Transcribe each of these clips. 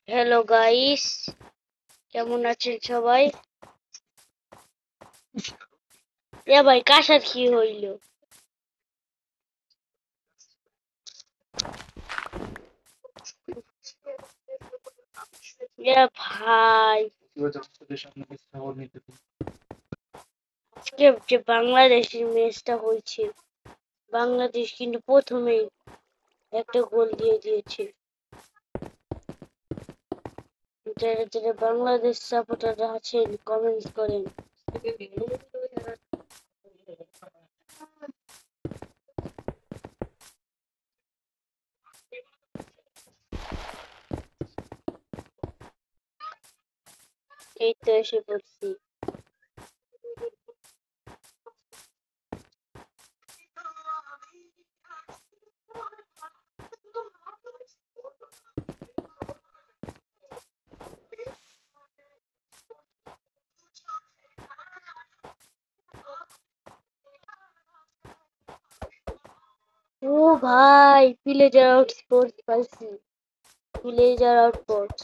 Hello guys, কেমন আছেন সবাই? ভাই কাশার কি হইল? ভাই আজকে যে বাংলাদেশের ম্যাচটা হয়েছে, বাংলাদেশ কিন্তু প্রথমেই একটা গোল দিয়ে দিয়েছে। যারা যারা বাংলাদেশ সাপোর্টার আছেন কমেন্টস করেন। এই তো এসে পড়ছি। ও ভাই, ভিলেজার আউট স্পোর্টস পাইছি। Villager out sports.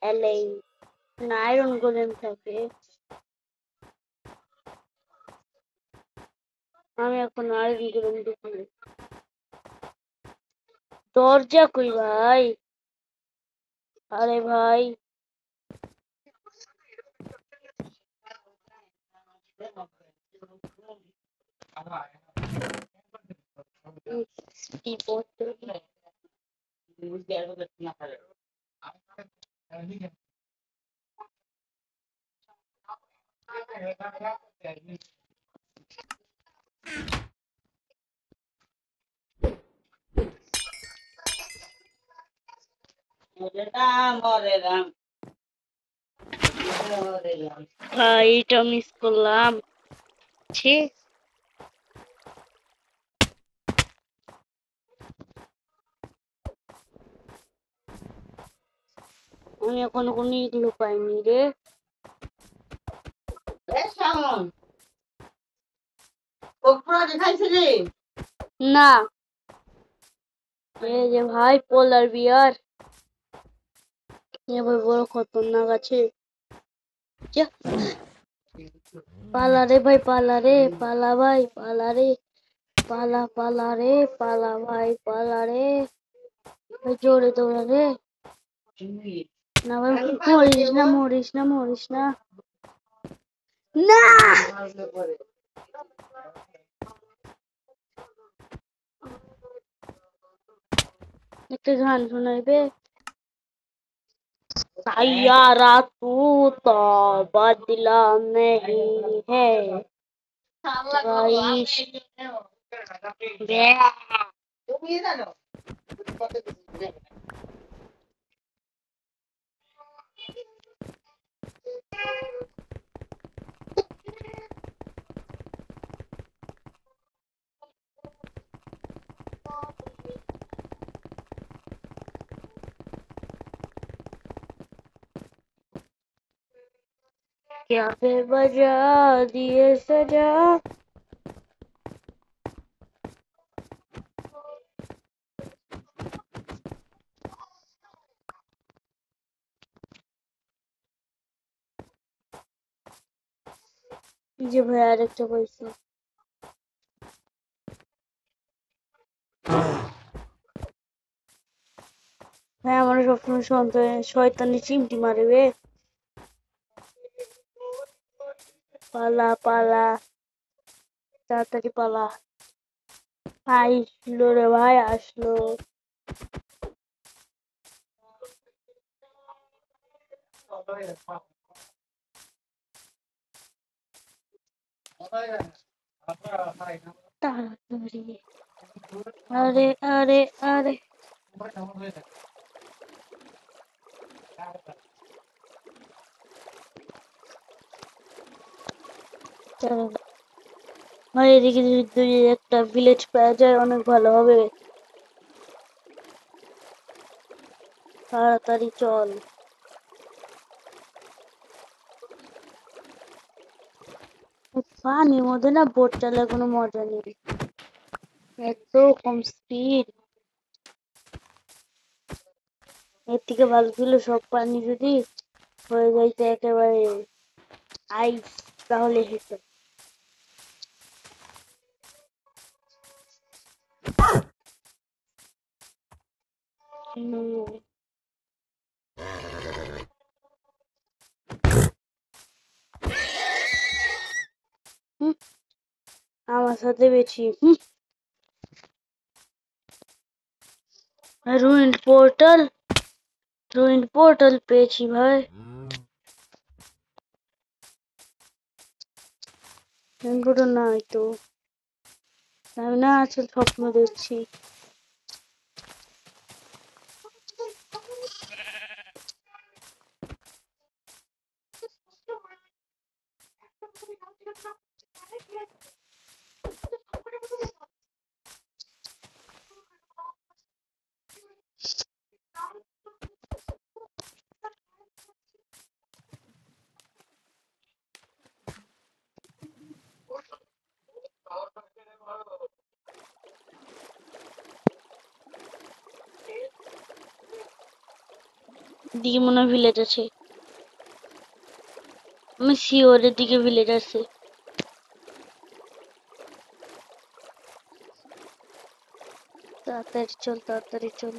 এলএ না, আয়রন গোলেম থাকে। আমি এখন আয়রন গোলেম দেখি। দরজা কই ভাই? আরে ভাই, বিপদ। ভাই এটা মিস করলাম। ছি, আমি এখনো কোনো ইগলু পাইনি রে। না, এই যে ভাই পোলার বিয়ার, এ ভাই বড় খতরনাক আছে। যা, পালা রে ভাই, পালা রে, পালা ভাই, পালা রে, পালা পালা রে, পালা ভাই, পালা রে, ভাই জোরে দৌড়া রে। না ভাই, মরিস না, মরিস না, মরিস না। না, একটা গান শোনাইবে? सैयारा तू तो बदला नहीं है गाइस। क्या फिर बजा दिए सजा। যে ভাই আরেকটা পাইছি। ভাই আমার সবসময় শয়তানি চিমটি মারবে। পালা পালা, তাড়াতাড়ি পালা। আসলো রে ভাই, আসলো। তাড়াতাড়ি। আরে আরে আরে, ভাই এদিকে যদি একটা ভিলেজ পাওয়া যায় অনেক ভালো হবে। তাড়াতাড়ি চল। পানির মধ্যে না বোট চালার কোনো মজা নেই, এত কম স্পিড। এর থেকে ভালো ছিল সব পানি যদি হয়ে যাইতে একেবারে আইস, তাহলে হতো। আমার সাথে বেশি রুইন্ড পোর্টাল, রুইন্ড পোর্টাল পেয়েছি ভাই। এগুলো নাই তো, আমি না আসলে স্বপ্ন দেখছি। দিকে মনে হয় ভিলেজ আছে, আমি শিওরের দিকে ভিলেজ আছে। তাড়াতাড়ি চল, তাড়াতাড়ি চল।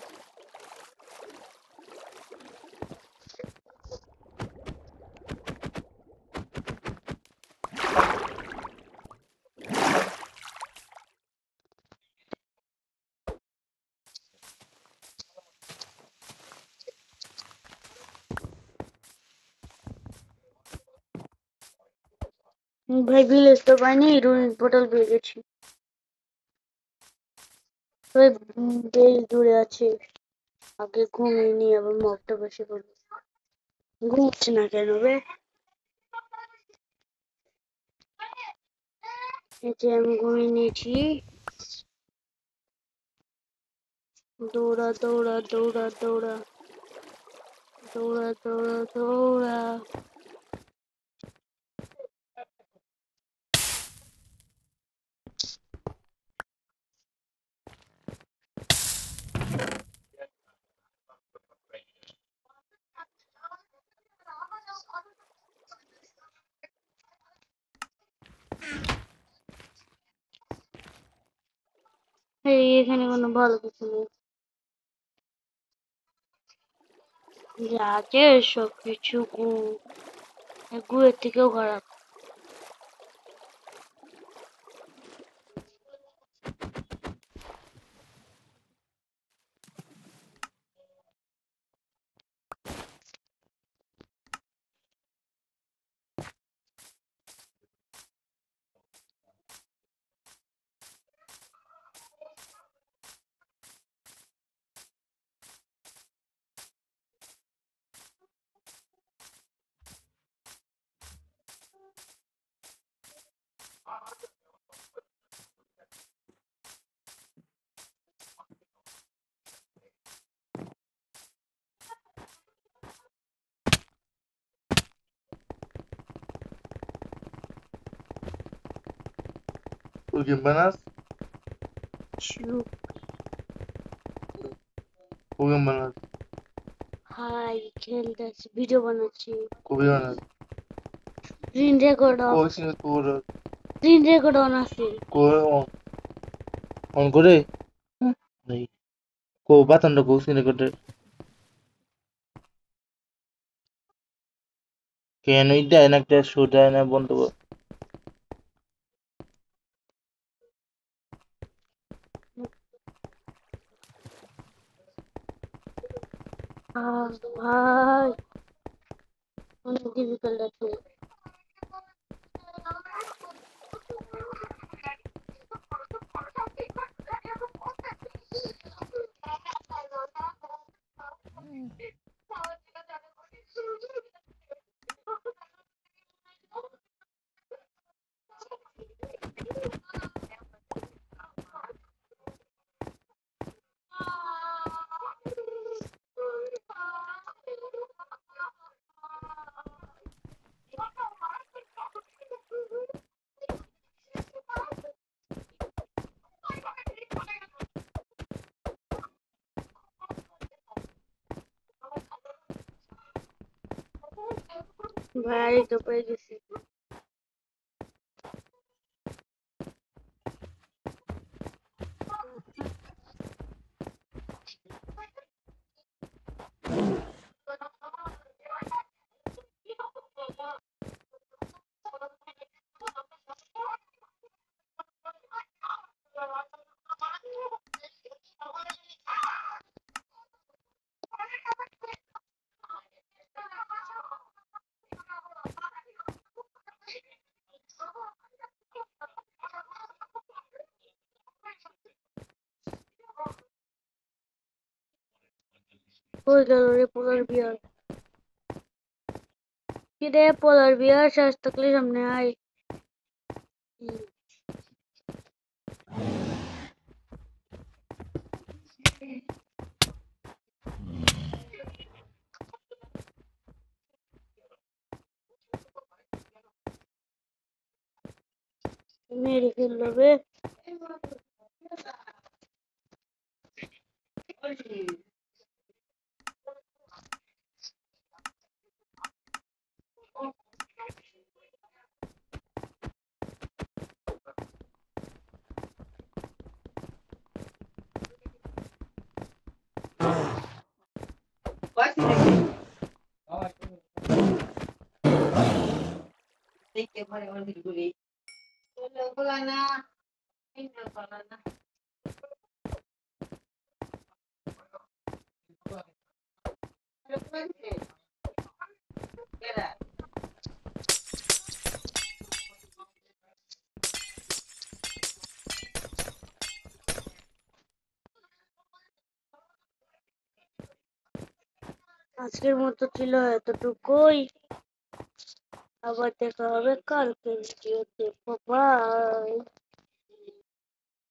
ভাই ভিলেজ তো পাইনি, রুইন্ড পোর্টাল পেয়ে গেছি। বেশ দূরে আছে, আগে ঘুমিয়ে নি, আবার মগটা বসে পড়বো। ঘুমছে না কেন বে? এই যে আমি ঘুমিয়ে নিয়েছি। দৌড়া দৌড়া দৌড়া দৌড়া দৌড়া দৌড়া দৌড়া। এই এখানে কোনো ভালো কিছু নেই, যা আছে সবকিছু গু, গুয়ের থেকেও খারাপ। ¿Tú quién banas? চুপ। ¿Tú quién banas? হাই, খেলতেছি, ভিডিও বানাচ্ছি। ¿Cómo banas? Screen record of, ¿Cómo si no tú screen record on আছে। ¿Cómo on করে? নেই কো বাতানটা কো সিনে করে কেন ইদা একটা সোজা না বন্ধ কর ভাই অনেক ডিফিকাল্ট আছে। ভাই তো পেয়ে গেছি। কই গেল রে পোলার বিয়ার? কি রে পোলার বিয়ার, শ্বাস থাকলে সামনে আয়। মেরে ফেললো রে। আজকের মতো ছিল এতটুকুই। আবার দেখা হবে কালকের ভিডিওতে। বাই।